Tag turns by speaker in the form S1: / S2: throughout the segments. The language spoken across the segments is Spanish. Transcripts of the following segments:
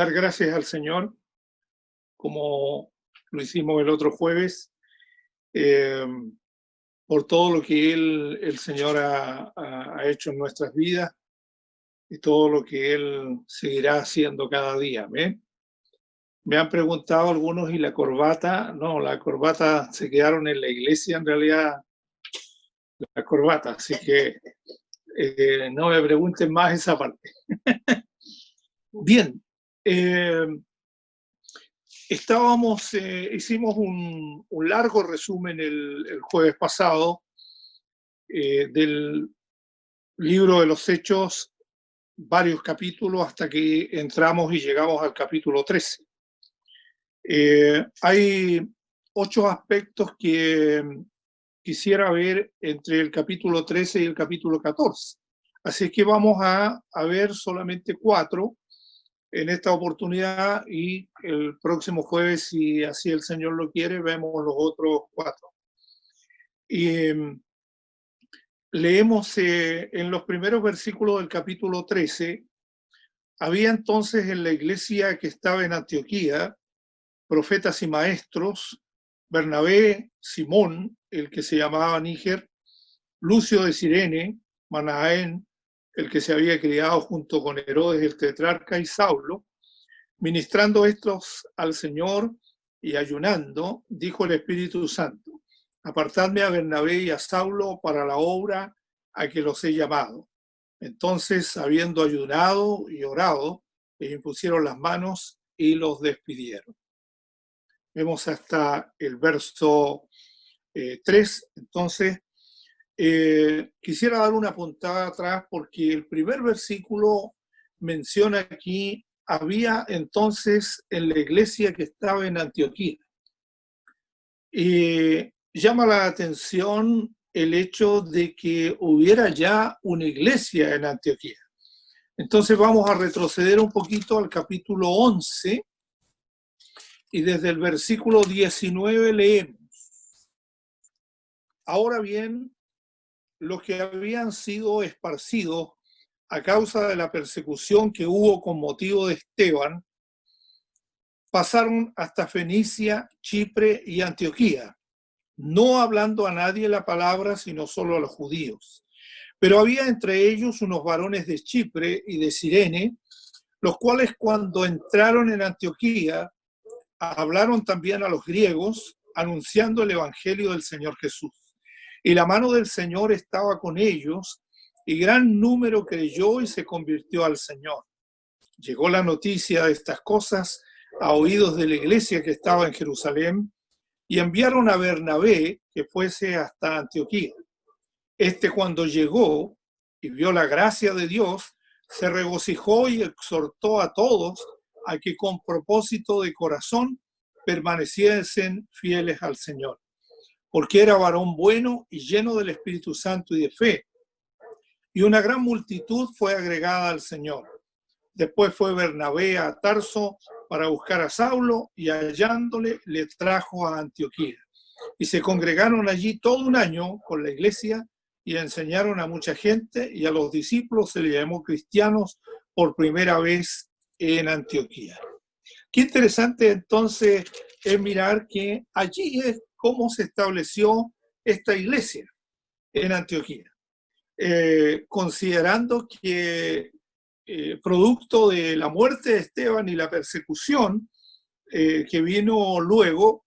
S1: dar gracias al Señor, como lo hicimos el otro jueves, eh, por todo lo que el Señor ha hecho en nuestras vidas y todo lo que Él seguirá haciendo cada día. ¿Amén? Me han preguntado algunos, ¿y la corbata? No, la corbata se quedaron en la iglesia, en realidad, la corbata, así que no me pregunten más esa parte. Bien, hicimos un largo resumen el jueves pasado del libro de los Hechos, varios capítulos hasta que entramos y llegamos al capítulo 13. Hay 8 aspectos que quisiera ver entre el capítulo 13 y el capítulo 14. Así que vamos a ver solamente 4 en esta oportunidad y el próximo jueves, si así el Señor lo quiere, vemos los otros 4. Y leemos en los primeros versículos del capítulo 13, había entonces en la iglesia que estaba en Antioquía profetas y maestros, Bernabé, Simón, el que se llamaba Níger, Lucio de Cirene, Manaén, el que se había criado junto con Herodes el tetrarca, y Saulo. Ministrando estos al Señor y ayunando, dijo el Espíritu Santo: apartadme a Bernabé y a Saulo para la obra a que los he llamado. Entonces, habiendo ayunado y orado, les impusieron las manos y los despidieron. Vemos hasta el verso 3. Entonces, quisiera dar una puntada atrás porque el primer versículo menciona aquí: había entonces en la iglesia que estaba en Antioquía. Y llama la atención el hecho de que hubiera ya una iglesia en Antioquía. Entonces vamos a retroceder un poquito al capítulo 11 y desde el versículo 19 leemos: ahora bien, los que habían sido esparcidos a causa de la persecución que hubo con motivo de Esteban, pasaron hasta Fenicia, Chipre y Antioquía, no hablando a nadie la palabra, sino solo a los judíos. Pero había entre ellos unos varones de Chipre y de Cirene, los cuales cuando entraron en Antioquía, hablaron también a los griegos, anunciando el evangelio del Señor Jesús. Y la mano del Señor estaba con ellos, y gran número creyó y se convirtió al Señor. Llegó la noticia de estas cosas a oídos de la iglesia que estaba en Jerusalén, y enviaron a Bernabé que fuese hasta Antioquía. Cuando llegó y vio la gracia de Dios, se regocijó y exhortó a todos a que con propósito de corazón permaneciesen fieles al Señor, porque era varón bueno y lleno del Espíritu Santo y de fe. Y una gran multitud fue agregada al Señor. Después fue Bernabé a Tarso para buscar a Saulo, y hallándole le trajo a Antioquía. Y se congregaron allí todo un año con la iglesia y enseñaron a mucha gente, y a los discípulos se les llamó cristianos por primera vez en Antioquía. Qué interesante entonces es mirar que allí es cómo se estableció esta iglesia en Antioquía. Considerando que producto de la muerte de Esteban y la persecución que vino luego,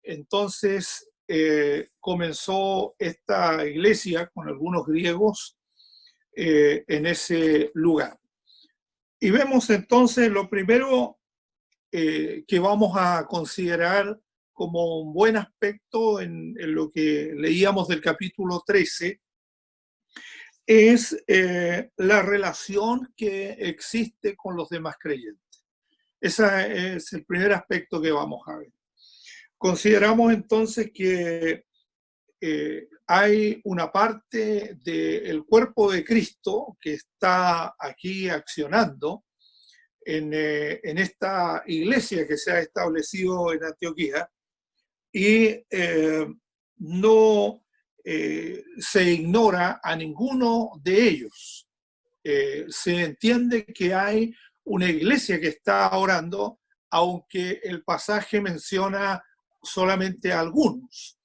S1: entonces comenzó esta iglesia con algunos griegos en ese lugar. Y vemos entonces lo primero que vamos a considerar como un buen aspecto en lo que leíamos del capítulo 13, es la relación que existe con los demás creyentes. Ese es el primer aspecto que vamos a ver. Consideramos entonces que hay una parte del cuerpo de Cristo que está aquí accionando en esta iglesia que se ha establecido en Antioquía, y no se ignora a ninguno de ellos. Se entiende que hay una iglesia que está orando, aunque el pasaje menciona solamente a algunos.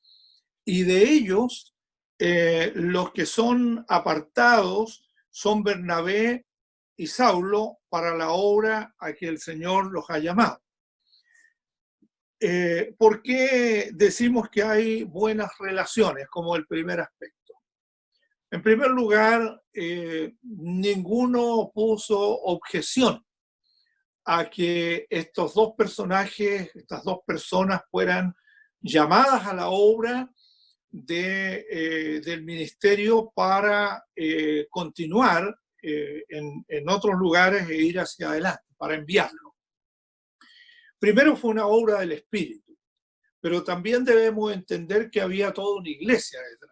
S1: Y de ellos, los que son apartados son Bernabé y Saulo para la obra a que el Señor los ha llamado. ¿Por qué decimos que hay buenas relaciones como el primer aspecto? En primer lugar, ninguno puso objeción a que estos dos personajes, estas dos personas fueran llamadas a la obra del ministerio para continuar en otros lugares e ir hacia adelante, para enviarlo. Primero fue una obra del Espíritu, pero también debemos entender que había toda una iglesia detrás.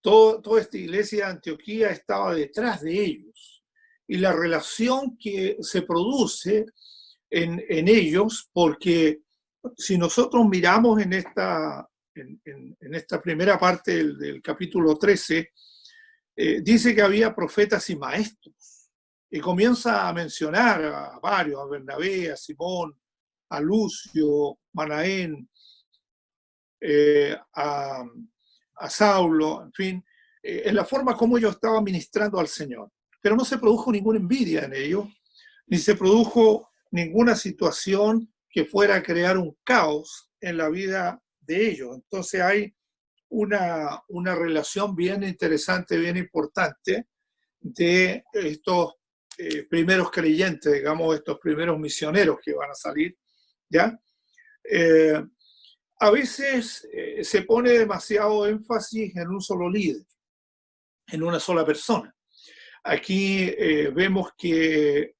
S1: Toda esta iglesia de Antioquía estaba detrás de ellos. Y la relación que se produce en ellos, porque si nosotros miramos en esta primera parte del capítulo 13, dice que había profetas y maestros. Y comienza a mencionar a varios, a Bernabé, a Simón, a Lucio, Manaén, a Saulo, en fin, en la forma como ellos estaban ministrando al Señor. Pero no se produjo ninguna envidia en ellos, ni se produjo ninguna situación que fuera a crear un caos en la vida de ellos. Entonces hay una relación bien interesante, bien importante de estos primeros creyentes, digamos, estos primeros misioneros que van a salir, ¿ya? A veces se pone demasiado énfasis en un solo líder, en una sola persona. Aquí vemos que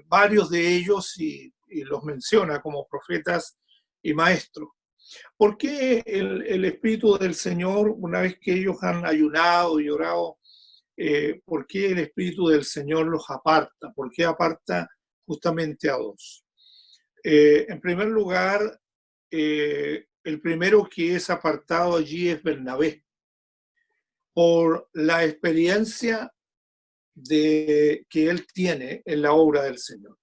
S1: varios de ellos, y los menciona como profetas y maestros. ¿Por qué el Espíritu del Señor, una vez que ellos han ayunado y orado, por qué el Espíritu del Señor los aparta? ¿Por qué aparta justamente a dos? En primer lugar, el primero que es apartado allí es Bernabé, por la experiencia que él tiene en la obra del Señor,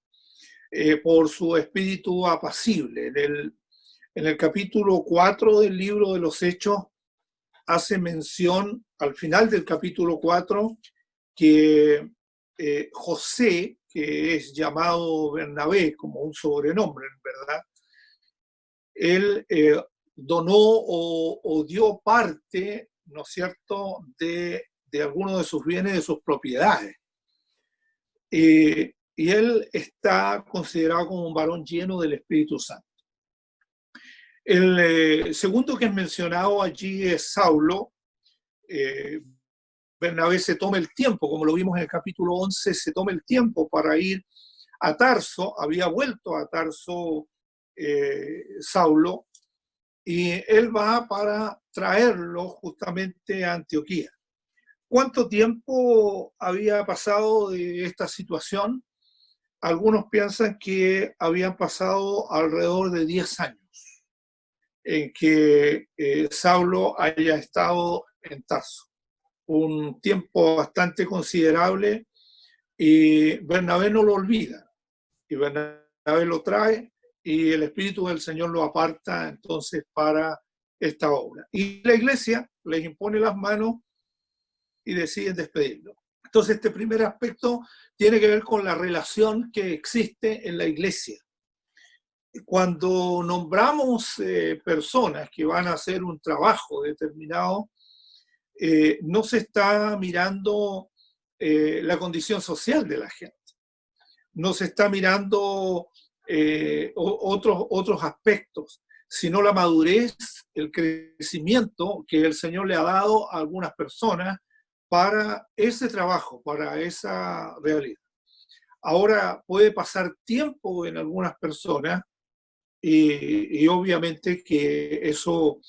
S1: por su espíritu apacible. En el capítulo 4 del libro de los Hechos hace mención, al final del capítulo 4, que José, que es llamado Bernabé como un sobrenombre, en verdad, él donó o dio parte, ¿no es cierto?, de algunos de sus bienes, de sus propiedades. Y él está considerado como un varón lleno del Espíritu Santo. El segundo que es mencionado allí es Saulo. Bernabé se toma el tiempo, como lo vimos en el capítulo 11, se toma el tiempo para ir a Tarso. Había vuelto a Tarso Saulo, y él va para traerlo justamente a Antioquía. ¿Cuánto tiempo había pasado de esta situación? Algunos piensan que habían pasado alrededor de 10 años en que Saulo haya estado en Tarso. Un tiempo bastante considerable, y Bernabé no lo olvida. Y Bernabé lo trae, y el Espíritu del Señor lo aparta entonces para esta obra. Y la iglesia les impone las manos y deciden despedirlo. Entonces, este primer aspecto tiene que ver con la relación que existe en la iglesia. Cuando nombramos personas que van a hacer un trabajo determinado, no se está mirando la condición social de la gente, no se está mirando otros aspectos, sino la madurez, el crecimiento que el Señor le ha dado a algunas personas para ese trabajo, para esa realidad. Ahora puede pasar tiempo en algunas personas, y obviamente que eso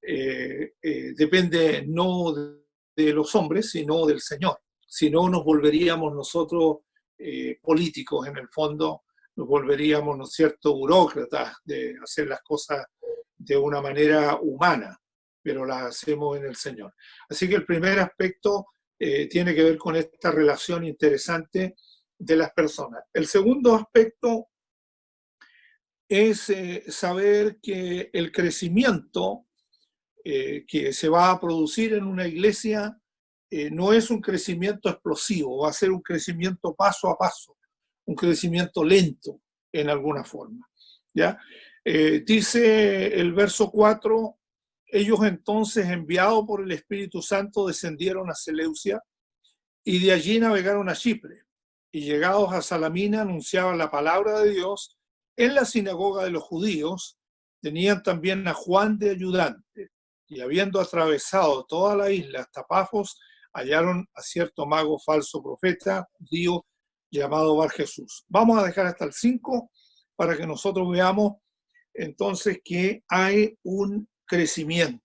S1: depende no de los hombres, sino del Señor. Si no, nos volveríamos nosotros políticos en el fondo, nos volveríamos, ¿no es cierto?, burócratas de hacer las cosas de una manera humana, pero las hacemos en el Señor. Así que el primer aspecto tiene que ver con esta relación interesante de las personas. El segundo aspecto es saber que el crecimiento que se va a producir en una iglesia no es un crecimiento explosivo, va a ser un crecimiento paso a paso, un crecimiento lento en alguna forma. ¿Ya? Dice el verso 4, ellos entonces, enviados por el Espíritu Santo, descendieron a Seleucia y de allí navegaron a Chipre. Y llegados a Salamina, anunciaban la palabra de Dios en la sinagoga de los judíos. Tenían también a Juan de ayudante. Y habiendo atravesado toda la isla hasta Pafos, hallaron a cierto mago falso profeta judío llamado Bar Jesús. Vamos a dejar hasta el 5 para que nosotros veamos entonces que hay un crecimiento.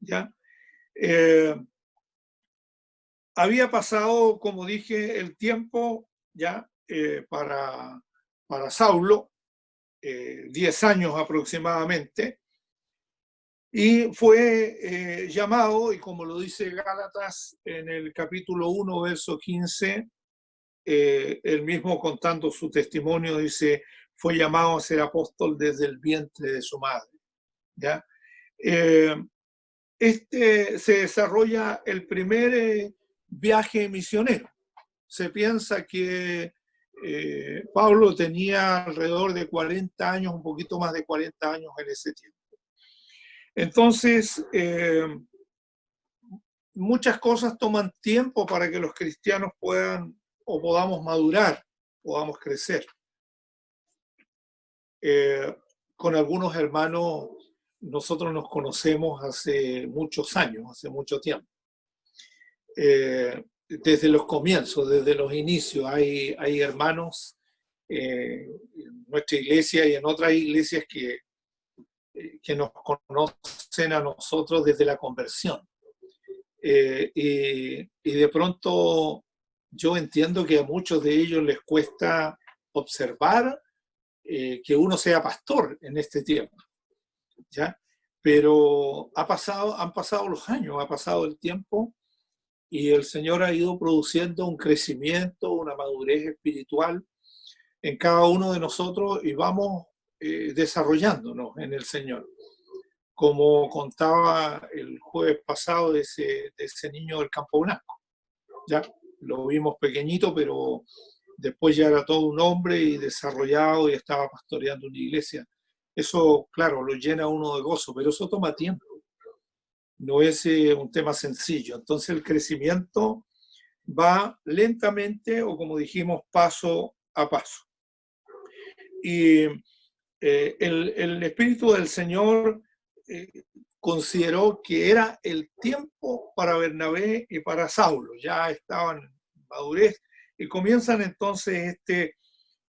S1: ¿Ya? Había pasado, como dije, el tiempo ya para Saulo, 10 años aproximadamente, y fue llamado, y como lo dice Gálatas en el capítulo 1, verso 15, él mismo contando su testimonio, dice, fue llamado a ser apóstol desde el vientre de su madre. ¿Ya? Se desarrolla el primer viaje misionero. Se piensa que Pablo tenía alrededor de 40 años, un poquito más de 40 años en ese tiempo. Entonces, muchas cosas toman tiempo para que los cristianos puedan o podamos madurar, podamos crecer. Con algunos hermanos, nosotros nos conocemos hace muchos años, hace mucho tiempo. Desde los comienzos, desde los inicios, hay hermanos en nuestra iglesia y en otras iglesias que nos conocen a nosotros desde la conversión. Y de pronto yo entiendo que a muchos de ellos les cuesta observar que uno sea pastor en este tiempo, ¿ya? Pero han pasado los años, ha pasado el tiempo y el Señor ha ido produciendo un crecimiento, una madurez espiritual en cada uno de nosotros y vamos desarrollándonos en el Señor. Como contaba el jueves pasado de ese niño del Campo Blanco. Ya lo vimos pequeñito, pero después ya era todo un hombre y desarrollado y estaba pastoreando una iglesia. Eso, claro, lo llena uno de gozo, pero eso toma tiempo. No es un tema sencillo. Entonces el crecimiento va lentamente o, como dijimos, paso a paso. Y el Espíritu del Señor consideró que era el tiempo para Bernabé y para Saulo. Ya estaban en madurez y comienzan entonces este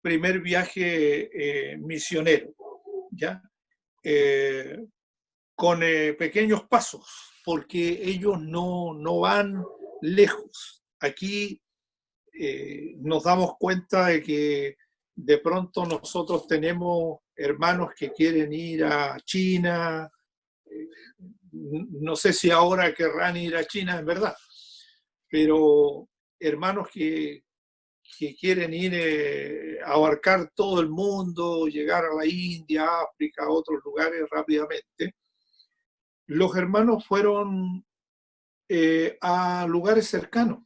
S1: primer viaje misionero, ¿ya? Con pequeños pasos, porque ellos no van lejos. Aquí nos damos cuenta de que de pronto nosotros tenemos hermanos que quieren ir a China, no sé si ahora querrán ir a China en verdad, pero hermanos que quieren ir a abarcar todo el mundo, llegar a la India, África, a otros lugares rápidamente. Los hermanos fueron a lugares cercanos.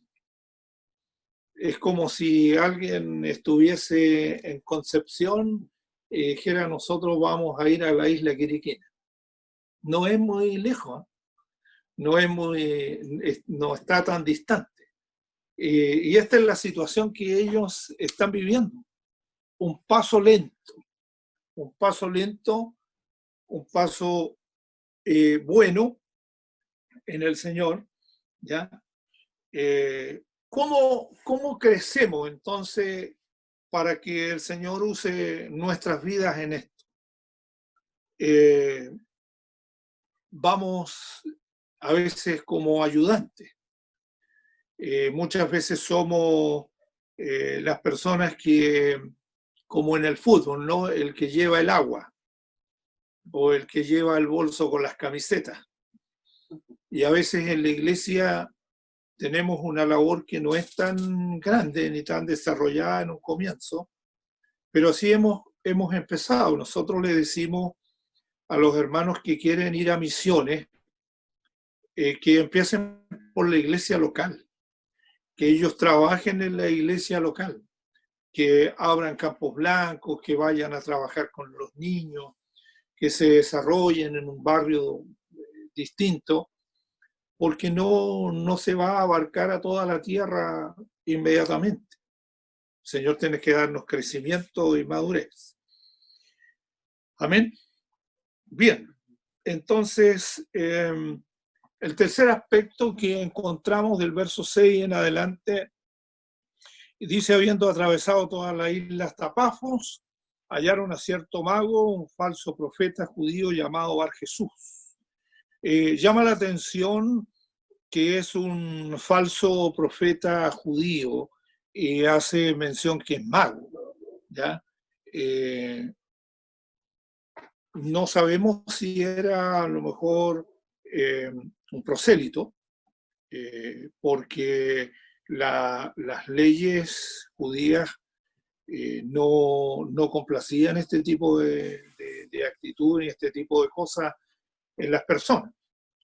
S1: Es como si alguien estuviese en Concepción y dijera, nosotros vamos a ir a la isla Quiriquina. No es muy lejos, no está tan distante. Y esta es la situación que ellos están viviendo. Un paso lento, un paso bueno en el Señor, ¿ya? ¿Cómo crecemos entonces para que el Señor use nuestras vidas en esto? Vamos a veces como ayudantes. Muchas veces somos las personas que, como en el fútbol, ¿no? El que lleva el agua o el que lleva el bolso con las camisetas. Y a veces en la iglesia tenemos una labor que no es tan grande ni tan desarrollada en un comienzo, pero así hemos empezado. Nosotros le decimos a los hermanos que quieren ir a misiones que empiecen por la iglesia local, que ellos trabajen en la iglesia local, que abran campos blancos, que vayan a trabajar con los niños, que se desarrollen en un barrio distinto, porque no se va a abarcar a toda la tierra inmediatamente. El Señor tiene que darnos crecimiento y madurez. Amén. Bien, entonces el tercer aspecto que encontramos del verso 6 en adelante dice: habiendo atravesado toda la isla hasta Pafos, hallaron a cierto mago, un falso profeta judío llamado Bar Jesús. Llama la atención que es un falso profeta judío y hace mención que es mago, ¿ya? No sabemos si era a lo mejor un prosélito, porque las leyes judías no complacían este tipo de actitud y este tipo de cosas en las personas.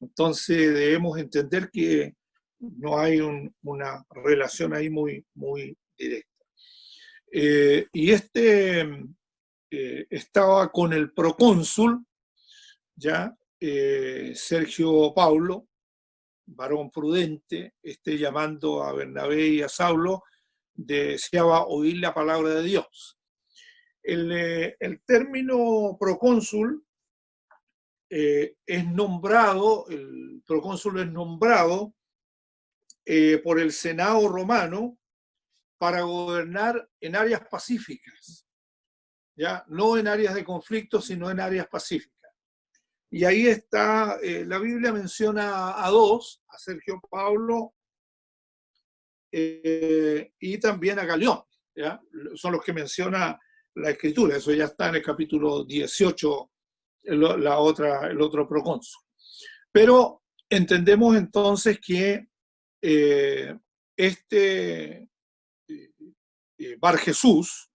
S1: Entonces debemos entender que no hay una relación ahí muy, muy directa. Y estaba con el procónsul, ya, Sergio Paulo, varón prudente, llamando a Bernabé y a Saulo, deseaba oír la palabra de Dios. El término procónsul es nombrado, el procónsul es nombrado por el Senado romano para gobernar en áreas pacíficas, ¿ya? No en áreas de conflicto, sino en áreas pacíficas. Y ahí está, la Biblia menciona a dos, a Sergio Paulo y también a Galión, ¿ya? Son los que menciona la Escritura. Eso ya está en el capítulo 18, el otro procónsul. Pero entendemos entonces que Bar Jesús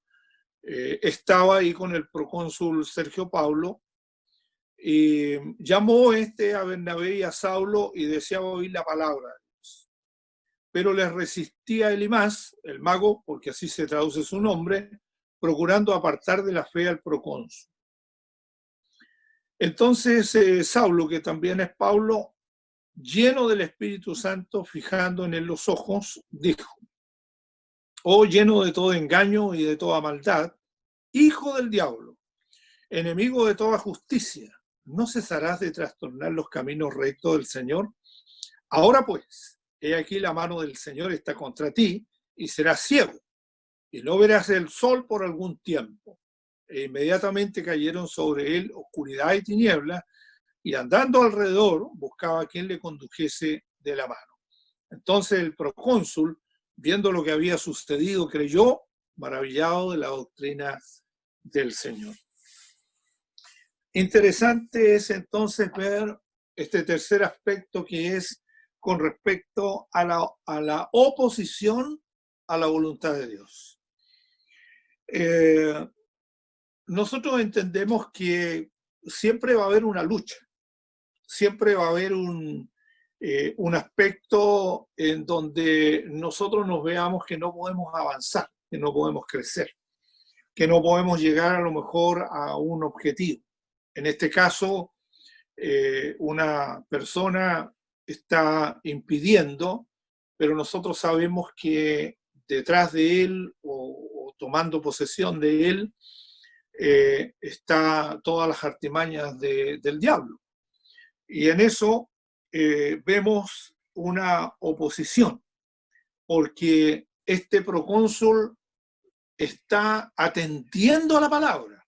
S1: estaba ahí con el procónsul Sergio Paulo y llamó a Bernabé y a Saulo y deseaba oír la palabra de Dios. Pero les resistía Elimás, el mago, porque así se traduce su nombre, procurando apartar de la fe al procónsul. Entonces Saulo, que también es Pablo, lleno del Espíritu Santo, fijando en él los ojos, dijo: oh, lleno de todo engaño y de toda maldad, hijo del diablo, enemigo de toda justicia, ¿no cesarás de trastornar los caminos rectos del Señor? Ahora pues, he aquí la mano del Señor está contra ti, y serás ciego, y no verás el sol por algún tiempo. E inmediatamente cayeron sobre él oscuridad y tinieblas, y andando alrededor buscaba a quien le condujese de la mano. Entonces el procónsul, viendo lo que había sucedido, creyó, maravillado de la doctrina del Señor. Interesante es entonces ver este tercer aspecto, que es con respecto a la oposición a la voluntad de Dios. Nosotros entendemos que siempre va a haber una lucha, siempre va a haber un aspecto en donde nosotros nos veamos que no podemos avanzar, que no podemos crecer, que no podemos llegar a lo mejor a un objetivo. En este caso, una persona está impidiendo, pero nosotros sabemos que detrás de él o tomando posesión de él está todas las artimañas del diablo. Y en eso vemos una oposición, porque este procónsul está atendiendo a la palabra,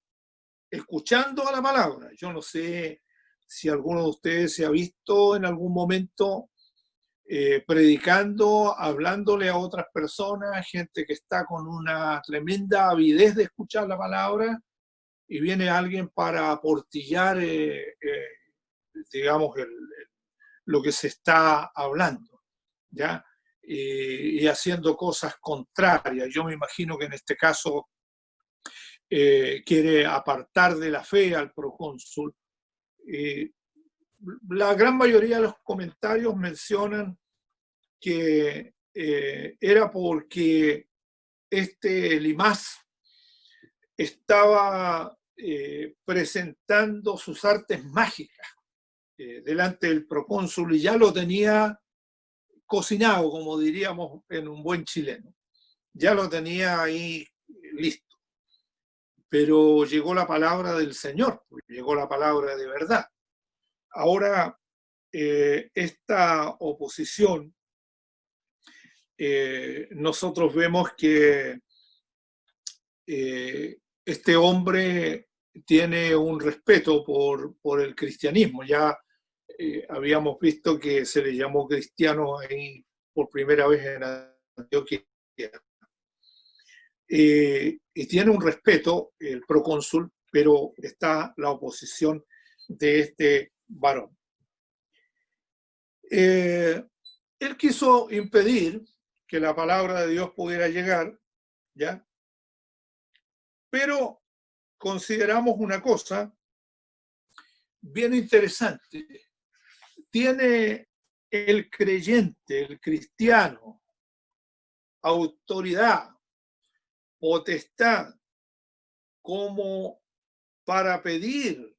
S1: escuchando a la palabra. Yo no sé si alguno de ustedes se ha visto en algún momento predicando, hablándole a otras personas, gente que está con una tremenda avidez de escuchar la palabra, y viene alguien para aportillar, digamos, lo que se está hablando, ¿ya? y haciendo cosas contrarias. Yo me imagino que en este caso quiere apartar de la fe al procónsul. La gran mayoría de los comentarios mencionan que era porque Elimas estaba presentando sus artes mágicas delante del procónsul y ya lo tenía cocinado, como diríamos en un buen chileno. Ya lo tenía ahí listo. Pero llegó la palabra del Señor, llegó la palabra de verdad. Ahora, esta oposición, nosotros vemos que este hombre tiene un respeto por el cristianismo. Ya habíamos visto que se le llamó cristiano ahí por primera vez en Antioquía. Y tiene un respeto el procónsul, pero está la oposición de este varón. Él quiso impedir que la palabra de Dios pudiera llegar, ¿ya? Pero consideramos una cosa bien interesante. Tiene el creyente, el cristiano, autoridad, potestad, como para pedir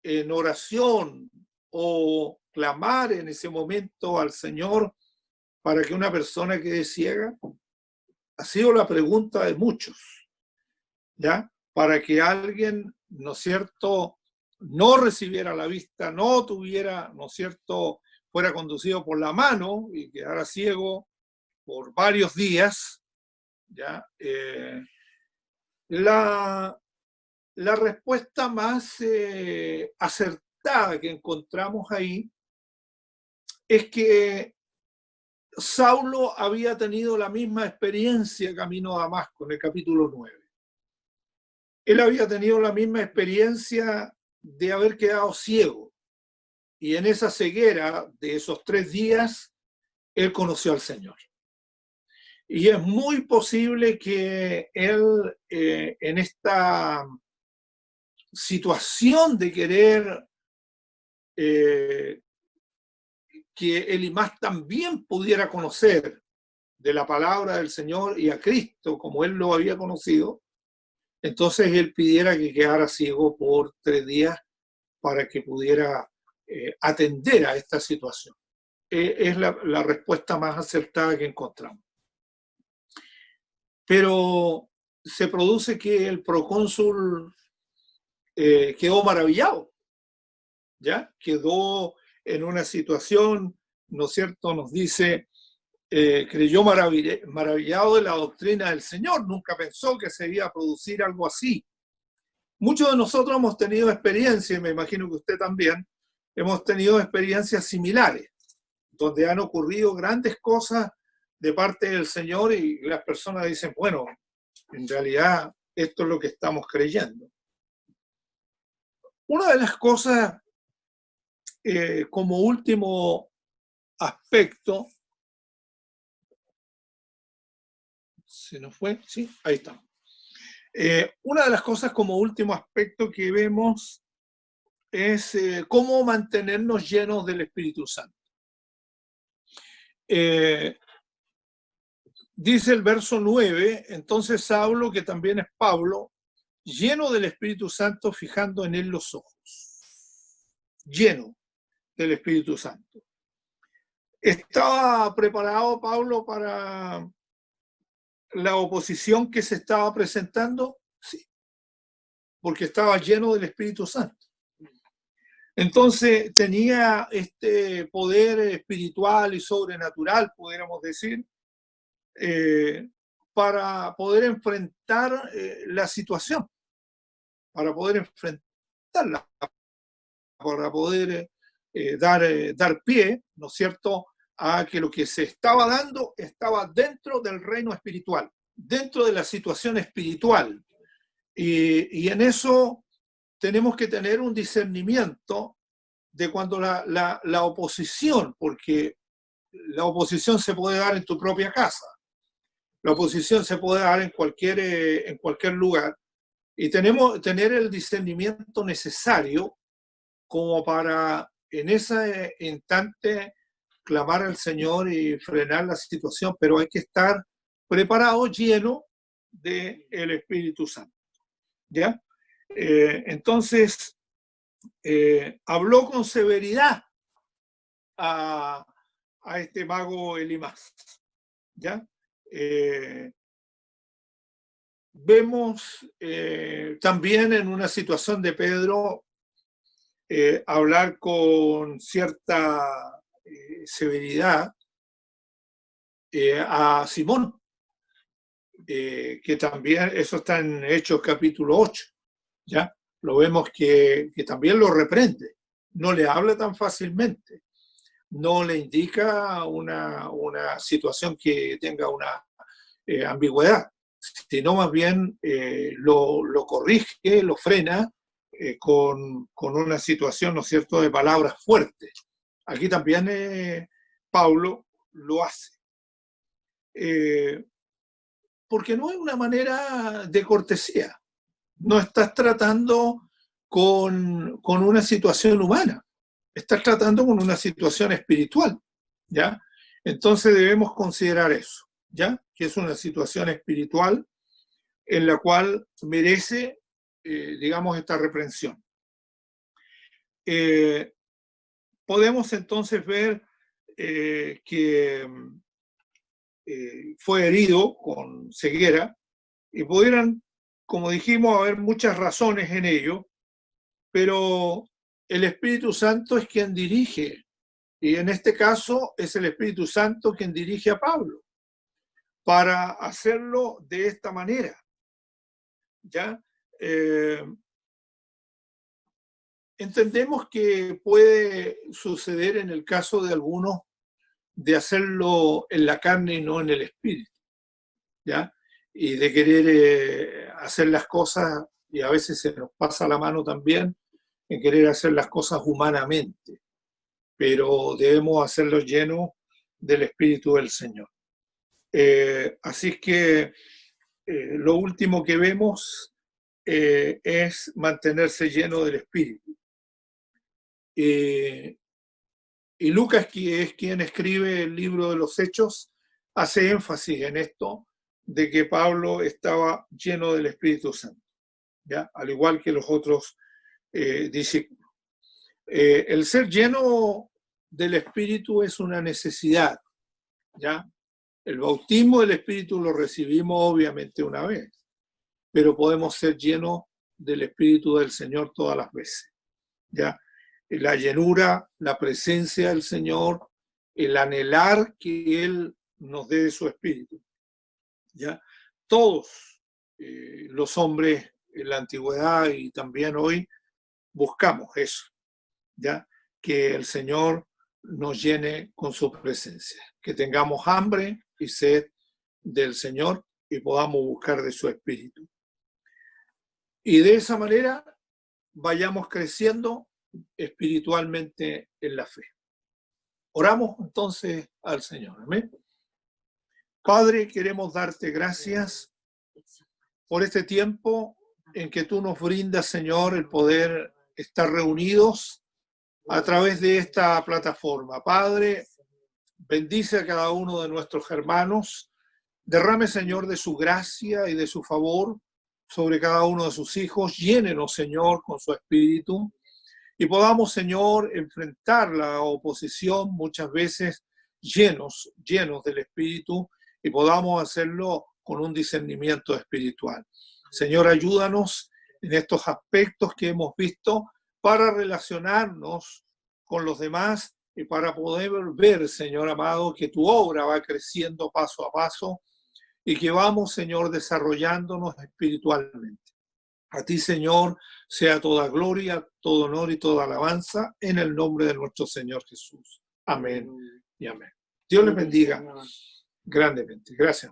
S1: en oración o clamar en ese momento al Señor para que una persona quede ciega? Ha sido la pregunta de muchos, ¿ya? Para que alguien, ¿no es cierto?, no recibiera la vista, no tuviera, ¿no es cierto?, fuera conducido por la mano y quedara ciego por varios días, ¿ya? La respuesta más acertada que encontramos ahí es que Saulo había tenido la misma experiencia camino a Damasco en el capítulo 9. Él había tenido la misma experiencia de haber quedado ciego. Y en esa ceguera de esos 3 días, él conoció al Señor. Y es muy posible que él, en esta situación de querer que Elimas también pudiera conocer de la palabra del Señor y a Cristo como él lo había conocido, entonces él pidiera que quedara ciego por 3 días para que pudiera atender a esta situación. Es la respuesta más acertada que encontramos. Pero se produce que el procónsul quedó maravillado, ¿ya? Quedó en una situación, ¿no es cierto?, nos dice, creyó maravillado de la doctrina del Señor, nunca pensó que se iba a producir algo así. Muchos de nosotros hemos tenido experiencias, me imagino que usted también, hemos tenido experiencias similares, donde han ocurrido grandes cosas de parte del Señor y las personas dicen, bueno, en realidad esto es lo que estamos creyendo. Una de las cosas, como último aspecto, ¿se nos fue? Sí, ahí está. Una de las cosas como último aspecto que vemos es cómo mantenernos llenos del Espíritu Santo. Dice el verso 9, entonces Saulo, que también es Pablo, lleno del Espíritu Santo, fijando en él los ojos. Lleno del Espíritu Santo. ¿Estaba preparado Pablo para la oposición que se estaba presentando? Sí, porque estaba lleno del Espíritu Santo. Entonces tenía este poder espiritual y sobrenatural, pudiéramos decir, para poder enfrentar la situación, para poder enfrentarla, para poder dar pie, ¿no es cierto?, a que lo que se estaba dando estaba dentro del reino espiritual, dentro de la situación espiritual. Y en eso tenemos que tener un discernimiento de cuando la oposición, porque la oposición se puede dar en tu propia casa. La oposición se puede dar en cualquier lugar. Y tenemos tener el discernimiento necesario como para en ese instante clamar al Señor y frenar la situación, pero hay que estar preparado, lleno del Espíritu Santo. ¿Ya? Entonces, habló con severidad a este mago Elimás. ¿Ya? Vemos también en una situación de Pedro hablar con cierta severidad a Simón, que también, eso está en Hechos capítulo 8, ¿ya? Lo vemos que también lo reprende, no le habla tan fácilmente, no le indica una situación que tenga una ambigüedad, sino más bien lo corrige, lo frena con una situación, ¿no es cierto?, de palabras fuertes. Aquí también Pablo lo hace. Porque no es una manera de cortesía. No estás tratando con una situación humana, estás tratando con una situación espiritual, ¿ya? Entonces debemos considerar eso, ¿ya? Que es una situación espiritual en la cual merece, digamos, esta reprensión. Podemos entonces ver que fue herido con ceguera y pudieran, como dijimos, haber muchas razones en ello, pero el Espíritu Santo es quien dirige, y en este caso es el Espíritu Santo quien dirige a Pablo para hacerlo de esta manera. ¿Ya? Entendemos que puede suceder en el caso de algunos de hacerlo en la carne y no en el espíritu, ¿ya? Y de querer hacer las cosas, y a veces se nos pasa la mano también, en querer hacer las cosas humanamente, pero debemos hacerlo lleno del Espíritu del Señor. Así que lo último que vemos es mantenerse lleno del Espíritu. Y Lucas, que es quien escribe el libro de los Hechos, hace énfasis en esto, de que Pablo estaba lleno del Espíritu Santo, ¿ya? Al igual que los otros discípulos. El ser lleno del Espíritu es una necesidad, ¿ya? El bautismo del Espíritu lo recibimos obviamente una vez, pero podemos ser llenos del Espíritu del Señor todas las veces, ¿ya? La llenura, la presencia del Señor, el anhelar que Él nos dé de su Espíritu, ¿ya? Todos los hombres en la antigüedad y también hoy buscamos eso, ¿ya? Que el Señor nos llene con su presencia, que tengamos hambre y sed del Señor y podamos buscar de su Espíritu. Y de esa manera vayamos creciendo espiritualmente en la fe. Oramos entonces al Señor. Amén. Padre, queremos darte gracias por este tiempo en que tú nos brindas, Señor, el poder estar reunidos a través de esta plataforma. Padre, bendice a cada uno de nuestros hermanos. Derrame, Señor, de su gracia y de su favor sobre cada uno de sus hijos. Llénenos, Señor, con su espíritu. Y podamos, Señor, enfrentar la oposición muchas veces llenos del Espíritu y podamos hacerlo con un discernimiento espiritual. Señor, ayúdanos en estos aspectos que hemos visto para relacionarnos con los demás y para poder ver, Señor amado, que tu obra va creciendo paso a paso y que vamos, Señor, desarrollándonos espiritualmente. A ti, Señor, sea toda gloria, todo honor y toda alabanza en el nombre de nuestro Señor Jesús. Amén y amén. Dios les bendiga grandemente. Gracias.